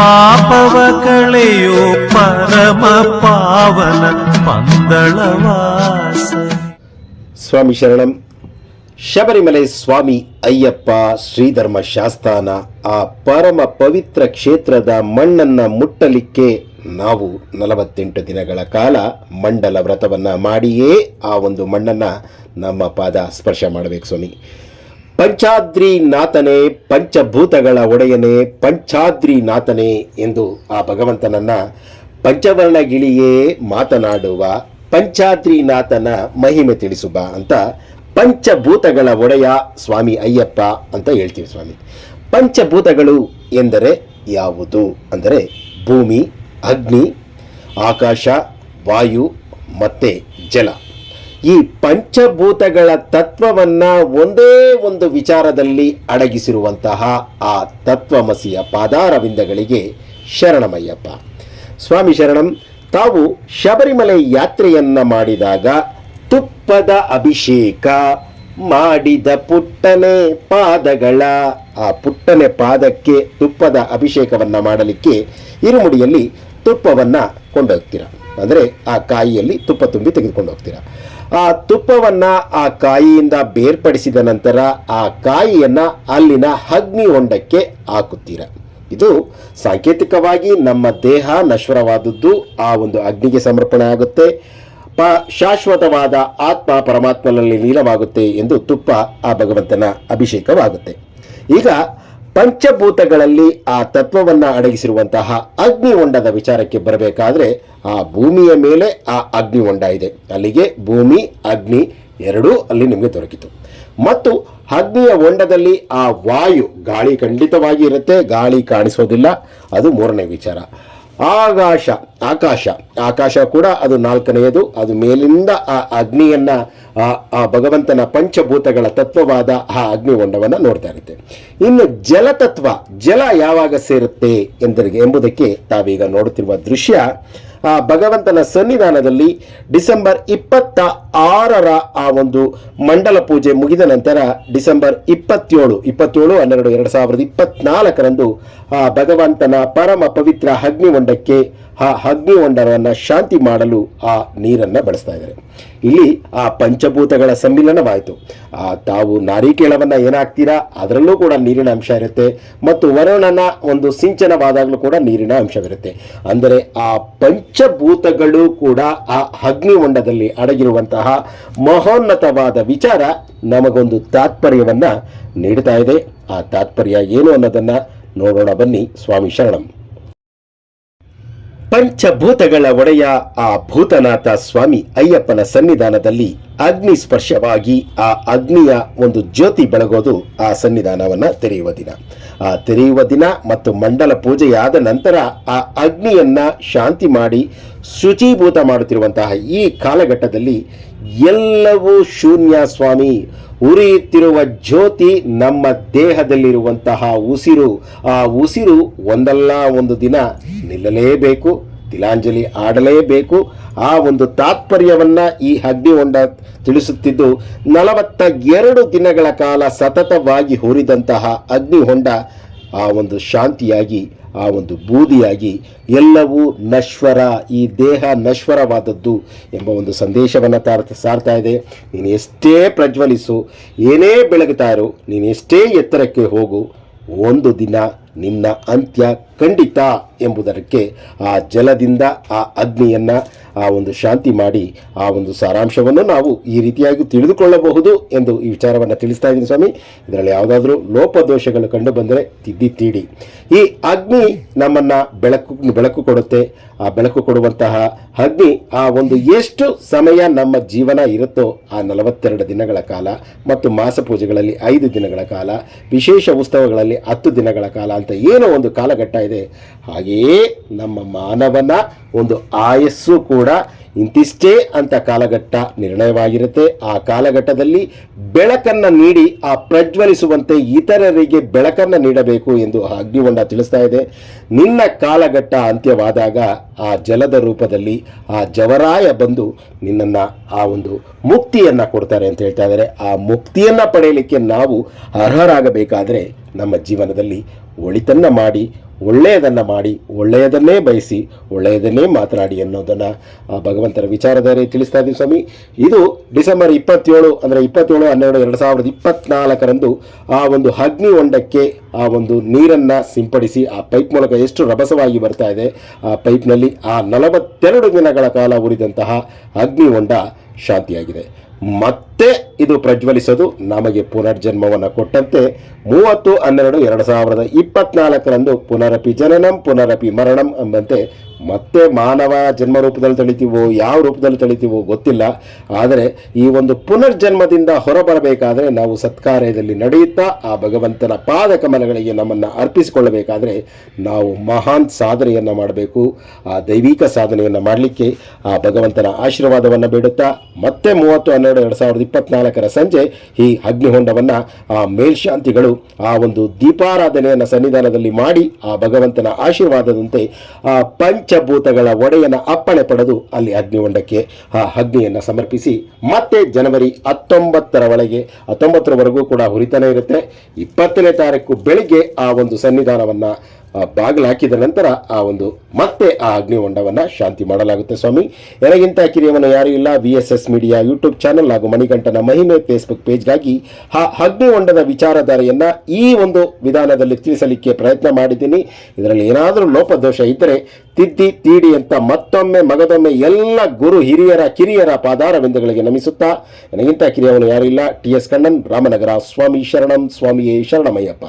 ಪಾಪವ ಕಳೆಯೋ ಪರಮ ಪಾವನ ಪಂದಳವಾಸ. ಸ್ವಾಮಿ ಶರಣಂ. ಶಬರಿಮಲೆ ಸ್ವಾಮಿ ಅಯ್ಯಪ್ಪ ಶ್ರೀಧರ್ಮ ಶಾಸ್ತಾನ ಆ ಪರಮ ಪವಿತ್ರ ಕ್ಷೇತ್ರದ ಮಣ್ಣನ್ನು ಮುಟ್ಟಲಿಕ್ಕೆ ನಾವು 48 ದಿನಗಳ ಕಾಲ ಮಂಡಲ ವ್ರತವನ್ನು ಮಾಡಿಯೇ ಆ ಒಂದು ಮಣ್ಣನ್ನು ನಮ್ಮ ಪಾದ ಸ್ಪರ್ಶ ಮಾಡಬೇಕು ಸ್ವಾಮಿ. ಪಂಚಾದ್ರಿ ನಾಥನೇ, ಪಂಚಭೂತಗಳ ಒಡೆಯನೇ, ಪಂಚಾದ್ರಿ ನಾಥನೇ ಎಂದು ಆ ಭಗವಂತನನ್ನು ಪಂಚವರ್ಣಗಿಳಿಯೇ ಮಾತನಾಡುವ ಪಂಚಾದ್ರಿನಾಥನ ಮಹಿಮೆ ತಿಳಿಸುವ ಅಂತ ಪಂಚಭೂತಗಳ ಒಡೆಯ ಸ್ವಾಮಿ ಅಯ್ಯಪ್ಪ ಅಂತ ಹೇಳ್ತೀವಿ ಸ್ವಾಮಿ. ಪಂಚಭೂತಗಳು ಎಂದರೆ ಯಾವುದು ಅಂದರೆ ಭೂಮಿ, ಅಗ್ನಿ, ಆಕಾಶ, ವಾಯು ಮತ್ತು ಜಲ. ಈ ಪಂಚಭೂತಗಳ ತತ್ವವನ್ನು ಒಂದೇ ಒಂದು ವಿಚಾರದಲ್ಲಿ ಅಡಗಿಸಿರುವಂತಹ ಆ ತತ್ವಮಸಿಯ ಪಾದಾರವಿಂದಗಳಿಗೆ ಶರಣಮಯ್ಯಪ್ಪ. ಸ್ವಾಮಿ ಶರಣಂ. ತಾವು ಶಬರಿಮಲೆ ಯಾತ್ರೆಯನ್ನು ಮಾಡಿದಾಗ ತುಪ್ಪದ ಅಭಿಷೇಕ ಮಾಡಿದ ಪುಟ್ಟನೆ ಪಾದಗಳ ಆ ಪುಟ್ಟನೆ ಪಾದಕ್ಕೆ ತುಪ್ಪದ ಅಭಿಷೇಕವನ್ನು ಮಾಡಲಿಕ್ಕೆ ಇರುಮುಡಿಯಲ್ಲಿ ತುಪ್ಪವನ್ನು ಕೊಂಡೋಗ್ತೀರ. ಅಂದರೆ ಆ ಕಾಯಿಯಲ್ಲಿ ತುಪ್ಪ ತುಂಬಿ ತೆಗೆದುಕೊಂಡು ಹೋಗ್ತೀರ. ಆ ತುಪ್ಪವನ್ನು ಆ ಕಾಯಿಯಿಂದ ಬೇರ್ಪಡಿಸಿದ ನಂತರ ಆ ಕಾಯಿಯನ್ನು ಅಲ್ಲಿನ ಅಗ್ನಿ ಹೊಂಡಕ್ಕೆ ಹಾಕುತ್ತೀರ. ಇದು ಸಾಂಕೇತಿಕವಾಗಿ ನಮ್ಮ ದೇಹ ನಶ್ವರವಾದದ್ದು ಆ ಒಂದು ಅಗ್ನಿಗೆ ಸಮರ್ಪಣೆ ಆಗುತ್ತೆ, ಶಾಶ್ವತವಾದ ಆತ್ಮ ಪರಮಾತ್ಮನಲ್ಲಿ ಲೀನವಾಗುತ್ತೆ ಎಂದು ತುಪ್ಪ ಆ ಭಗವಂತನ ಅಭಿಷೇಕವಾಗುತ್ತೆ. ಈಗ ಪಂಚಭೂತಗಳಲ್ಲಿ ಆ ತತ್ವವನ್ನು ಅಡಗಿಸಿರುವಂತಹ ಅಗ್ನಿ ಹೊಂಡದ ವಿಚಾರಕ್ಕೆ ಬರಬೇಕಾದ್ರೆ ಆ ಭೂಮಿಯ ಮೇಲೆ ಆ ಅಗ್ನಿ ಹೊಂಡ ಇದೆ. ಅಲ್ಲಿಗೆ ಭೂಮಿ ಅಗ್ನಿ ಎರಡೂ ಅಲ್ಲಿ ನಿಮಗೆ ದೊರಕಿತು. ಮತ್ತು ಅಗ್ನಿಯ ಹೊಂಡದಲ್ಲಿ ಆ ವಾಯು, ಗಾಳಿ ಖಂಡಿತವಾಗಿ ಇರುತ್ತೆ, ಗಾಳಿ ಕಾಣಿಸೋದಿಲ್ಲ, ಅದು ಮೂರನೇ ವಿಚಾರ. ಆಕಾಶ ಕೂಡ ಅದು ನಾಲ್ಕನೆಯದು. ಅದು ಮೇಲಿಂದ ಆ ಅಗ್ನಿಯನ್ನು ಆ ಭಗವಂತನ ಪಂಚಭೂತಗಳ ತತ್ವವಾದ ಆ ಅಗ್ನಿ ಹೊಂಡವನ್ನು ನೋಡ್ತಾ ಇರುತ್ತೆ. ಇನ್ನು ಜಲತತ್ವ, ಜಲ ಯಾವಾಗ ಸೇರುತ್ತೆ ಎಂಬುದಕ್ಕೆ ತಾವೀಗ ನೋಡುತ್ತಿರುವ ದೃಶ್ಯ ಆ ಭಗವಂತನ ಸನ್ನಿಧಾನದಲ್ಲಿ ಡಿಸೆಂಬರ್ 26ರ ಆ ಒಂದು ಮಂಡಲ ಪೂಜೆ ಮುಗಿದ ನಂತರ ಡಿಸೆಂಬರ್ 27/12/2024ರಂದು ಆ ಭಗವಂತನ ಪರಮ ಪವಿತ್ರ ಅಗ್ನಿಹೊಂಡಕ್ಕೆ ಆ ಅಗ್ನಿಹೊಂಡವನ್ನು ಶಾಂತಿ ಮಾಡಲು ಆ ನೀರನ್ನು ಬಳಸ್ತಾ ಇದ್ದಾರೆ. ಇಲ್ಲಿ ಆ ಪಂಚಭೂತಗಳ ಸಮ್ಮಿಲನವಾಯಿತು. ತಾವು ನಾರಿಕೇಳವನ್ನು ಏನಾಗ್ತೀರಾ ಅದರಲ್ಲೂ ಕೂಡ ನೀರಿನ ಅಂಶ ಇರುತ್ತೆ, ಮತ್ತು ವರುಣನ ಒಂದು ಸಿಂಚನವಾದಾಗಲೂ ಕೂಡ ನೀರಿನ ಅಂಶವಿರುತ್ತೆ. ಅಂದರೆ ಆ ಪಂಚಭೂತಗಳು ಕೂಡ ಆ ಅಗ್ನಿಹೊಂಡದಲ್ಲಿ ಅಡಗಿರುವಂತಹ ಮಹೋನ್ನತವಾದ ವಿಚಾರ ನಮಗೊಂದು ತಾತ್ಪರ್ಯವನ್ನು ನೀಡ್ತಾ ಇದೆ. ಆ ತಾತ್ಪರ್ಯ ಏನು ಅನ್ನೋದನ್ನು ನೋಡೋಣ ಬನ್ನಿ. ಸ್ವಾಮಿ ಶರಣಂ. ಪಂಚಭೂತಗಳ ಒಡೆಯ ಆ ಭೂತನಾಥ ಸ್ವಾಮಿ ಅಯ್ಯಪ್ಪನ ಸನ್ನಿಧಾನದಲ್ಲಿ ಅಗ್ನಿ ಸ್ಪರ್ಶವಾಗಿ ಆ ಅಗ್ನಿಯ ಒಂದು ಜ್ಯೋತಿ ಬೆಳಗೋದು ಆ ಸನ್ನಿಧಾನವನ್ನು ತೆರೆಯುವ ದಿನ. ಆ ತೆರೆಯುವ ದಿನ ಮತ್ತು ಮಂಡಲ ಪೂಜೆಯಾದ ನಂತರ ಆ ಅಗ್ನಿಯನ್ನು ಶಾಂತಿ ಮಾಡಿ ಶುಚೀಭೂತ ಮಾಡುತ್ತಿರುವಂತಹ ಈ ಕಾಲಘಟ್ಟದಲ್ಲಿ ಎಲ್ಲವೂ ಶೂನ್ಯ ಸ್ವಾಮಿ. ಉರಿಯುತ್ತಿರುವ ಜ್ಯೋತಿ ನಮ್ಮ ದೇಹದಲ್ಲಿರುವಂತಹ ಉಸಿರು, ಆ ಉಸಿರು ಒಂದಲ್ಲ ಒಂದು ದಿನ ನಿಲ್ಲಲೇಬೇಕು, ತಿಲಾಂಜಲಿ ಆಡಲೇಬೇಕು. ಆ ಒಂದು ತಾತ್ಪರ್ಯವನ್ನು ಈ ಅಗ್ನಿಹೊಂಡ ತಿಳಿಸುತ್ತಿದ್ದು 42 ದಿನಗಳ ಕಾಲ ಸತತವಾಗಿ ಹುರಿದಂತಹ ಅಗ್ನಿಹೊಂಡ ಆ ಒಂದು ಶಾಂತಿಯಾಗಿ, ಆ ಒಂದು ಬೂದಿಯಾಗಿ ಎಲ್ಲವೂ ನಶ್ವರ, ಈ ದೇಹ ನಶ್ವರವಾದದ್ದು ಎಂಬ ಒಂದು ಸಂದೇಶವನ್ನು ಸಾರ್ತಾ ಇದೆ. ನೀನು ಎಷ್ಟೇ ಪ್ರಜ್ವಲಿಸು, ಏನೇ ಬೆಳಗುತ್ತಾ ಇರು, ನೀನು ಎಷ್ಟೇ ಎತ್ತರಕ್ಕೆ ಹೋಗು, ಒಂದು ದಿನ ನಿನ್ನ ಅಂತ್ಯ ಖಂಡಿತ ಎಂಬುದಕ್ಕೆ ಆ ಜಲದಿಂದ ಆ ಅಗ್ನಿಯನ್ನು ಆ ಒಂದು ಶಾಂತಿ ಮಾಡಿ ಆ ಒಂದು ಸಾರಾಂಶವನ್ನು ನಾವು ಈ ರೀತಿಯಾಗಿ ತಿಳಿದುಕೊಳ್ಳಬಹುದು ಎಂದು ಈ ವಿಚಾರವನ್ನು ತಿಳಿಸ್ತಾ ಇದ್ದೀನಿ ಸ್ವಾಮಿ. ಇದರಲ್ಲಿ ಯಾವುದಾದ್ರೂ ಲೋಪದೋಷಗಳು ಕಂಡು ಬಂದರೆ ತೀಡಿ. ಈ ಅಗ್ನಿ ನಮ್ಮನ್ನು ಬೆಳಕು ಕೊಡುತ್ತೆ. ಆ ಬೆಳಕು ಕೊಡುವಂತಹ ಅಗ್ನಿ ಆ ಒಂದು ಎಷ್ಟು ಸಮಯ ನಮ್ಮ ಜೀವನ ಇರುತ್ತೋ ಆ 42 ದಿನಗಳ ಕಾಲ, ಮತ್ತು ಮಾಸ ಪೂಜೆಗಳಲ್ಲಿ 5 ದಿನಗಳ ಕಾಲ, ವಿಶೇಷ ಉತ್ಸವಗಳಲ್ಲಿ 10 ದಿನಗಳ ಕಾಲ ಅಂತ ಏನೋ ಒಂದು ಕಾಲಘಟ್ಟ ಇದೆ. ಹಾಗೆಯೇ ನಮ್ಮ ಮಾನವನ ಒಂದು ಆಯಸ್ಸು ಕೂಡ ಇಂತಿಷ್ಟೇ ಅಂತ ಕಾಲಘಟ್ಟ ನಿರ್ಣಯವಾಗಿರುತ್ತೆ. ಆ ಕಾಲಘಟ್ಟದಲ್ಲಿ ಬೆಳಕನ್ನು ನೀಡಿ ಆ ಪ್ರಜ್ವಲಿಸುವಂತೆ ಇತರರಿಗೆ ಬೆಳಕನ್ನು ನೀಡಬೇಕು ಎಂದು ಅಗ್ನಿಹೊಂಡ ತಿಳಿಸ್ತಾ ಇದೆ. ನಿನ್ನ ಕಾಲಘಟ್ಟ ಅಂತ್ಯವಾದಾಗ ಆ ಜಲದ ರೂಪದಲ್ಲಿ ಆ ಜವರಾಯ ಬಂದು ನಿನ್ನನ್ನು ಆ ಒಂದು ಮುಕ್ತಿಯನ್ನು ಕೊಡ್ತಾರೆ ಅಂತ ಹೇಳ್ತಾ ಇದ್ದಾರೆ. ಆ ಮುಕ್ತಿಯನ್ನು ಪಡೆಯಲಿಕ್ಕೆ ನಾವು ಅರ್ಹರಾಗಬೇಕಾದರೆ ನಮ್ಮ ಜೀವನದಲ್ಲಿ ಒಳಿತನ್ನು ಮಾಡಿ, ಒಳ್ಳೆಯದನ್ನು ಮಾಡಿ, ಒಳ್ಳೆಯದನ್ನೇ ಬಯಸಿ, ಒಳ್ಳೆಯದನ್ನೇ ಮಾತನಾಡಿ ಅನ್ನೋದನ್ನು ಆ ಭಗವಂತನ ವಿಚಾರಧಾರೆ ತಿಳಿಸ್ತಾ ಇದ್ದೀವಿ ಸ್ವಾಮಿ. ಇದು ಡಿಸೆಂಬರ್ 27 ಅಂದರೆ 27/12/2024 ಆ ಒಂದು ಅಗ್ನಿ ಹೊಂಡಕ್ಕೆ ಆ ಒಂದು ನೀರನ್ನು ಸಿಂಪಡಿಸಿ ಆ ಪೈಪ್ ಮೂಲಕ ಎಷ್ಟು ರಭಸವಾಗಿ ಬರ್ತಾ ಇದೆ, ಆ ಪೈಪ್ನಲ್ಲಿ ಆ 42 ದಿನಗಳ ಕಾಲ ಉರಿದಂತಹ ಅಗ್ನಿ ಹೊಂಡ ಶಾಂತಿಯಾಗಿದೆ. ಮತ್ತೆ ಇದು ಪ್ರಜ್ವಲಿಸೋದು ನಮಗೆ ಪುನರ್ಜನ್ಮವನ್ನು ಕೊಟ್ಟಂತೆ 30/12/2024 ಪುನರಪಿ ಜನನಂ ಪುನರಪಿ ಮರಣಂ ಎಂಬಂತೆ ಮತ್ತೆ ಮಾನವ ಜನ್ಮ ರೂಪದಲ್ಲಿ ತಳಿತೀವೋ ಯಾವ ರೂಪದಲ್ಲಿ ತಳಿತೀವೋ ಗೊತ್ತಿಲ್ಲ. ಆದರೆ ಈ ಒಂದು ಪುನರ್ಜನ್ಮದಿಂದ ಹೊರಬರಬೇಕಾದರೆ ನಾವು ಸತ್ಕಾರ್ಯದಲ್ಲಿ ನಡೆಯುತ್ತಾ ಆ ಭಗವಂತನ ಪಾದ ಕಮಲಗಳಿಗೆ ನಮ್ಮನ್ನು ಅರ್ಪಿಸಿಕೊಳ್ಳಬೇಕಾದರೆ ನಾವು ಮಹಾನ್ ಸಾಧನೆಯನ್ನು ಮಾಡಬೇಕು. ಆ ದೈವಿಕ ಸಾಧನೆಯನ್ನು ಮಾಡಲಿಕ್ಕೆ ಆ ಭಗವಂತನ ಆಶೀರ್ವಾದವನ್ನು ಬೇಡುತ್ತಾ ಮತ್ತೆ 30/12/2024 ಸಂಜೆ ಈ ಅಗ್ನಿಹೊಂಡವನ್ನು ಆ ಮೇಲ್ಶಾಂತಿಗಳು ಆ ಒಂದು ದೀಪಾರಾಧನೆಯನ್ನು ಸನ್ನಿಧಾನದಲ್ಲಿ ಮಾಡಿ ಆ ಭಗವಂತನ ಆಶೀರ್ವಾದದಂತೆ ಆ ಪಂಚಭೂತಗಳ ಒಡೆಯನ ಅಪ್ಪಣೆ ಪಡೆದು ಅಲ್ಲಿ ಅಗ್ನಿಹೊಂಡಕ್ಕೆ ಆ ಅಗ್ನಿಯನ್ನು ಸಮರ್ಪಿಸಿ ಮತ್ತೆ ಜನವರಿ 19ರವರೆಗೂ ಕೂಡ ಹುರಿತಾನೆ ಇರುತ್ತೆ. 20ನೇ ತಾರೀಕು ಬೆಳಿಗ್ಗೆ ಆ ಒಂದು ಸನ್ನಿಧಾನವನ್ನು ಬಾಗಿಲು ಹಾಕಿದ ನಂತರ ಆ ಒಂದು ಮತ್ತೆ ಆ ಅಗ್ನಿಹೊಂಡವನ್ನು ಶಾಂತಿ ಮಾಡಲಾಗುತ್ತೆ ಸ್ವಾಮಿ. ನನಗಿಂತ ಕಿರಿಯವನು ಯಾರೂ ಇಲ್ಲ. VSS ಮೀಡಿಯಾ ಯೂಟ್ಯೂಬ್ ಚಾನಲ್ ಹಾಗೂ ಮಣಿಕಂಠನ ಮಹಿಮೆ ಫೇಸ್ಬುಕ್ ಪೇಜ್ಗಾಗಿ ಆ ಅಗ್ನಿಹೊಂಡದ ವಿಚಾರಧಾರೆಯನ್ನು ಈ ಒಂದು ವಿಧಾನದಲ್ಲಿ ತಿಳಿಸಲಿಕ್ಕೆ ಪ್ರಯತ್ನ ಮಾಡಿದ್ದೀನಿ. ಇದರಲ್ಲಿ ಏನಾದರೂ ಲೋಪದೋಷ ಇದ್ದರೆ ತಿದ್ದಿ ತೀಡಿ ಅಂತ ಮತ್ತೊಮ್ಮೆ ಮಗದೊಮ್ಮೆ ಎಲ್ಲ ಗುರು ಹಿರಿಯರ ಕಿರಿಯರ ಪಾದಾರವಿಂದಗಳಿಗೆ ನಮಿಸುತ್ತಾ ನನಗಿಂತ ಕಿರಿಯವನು ಯಾರೂ ಇಲ್ಲ. TS ಕಣ್ಣನ್, ರಾಮನಗರ. ಸ್ವಾಮಿ ಶರಣಂ, ಸ್ವಾಮಿಯೇ ಶರಣಮಯ್ಯಪ್ಪ.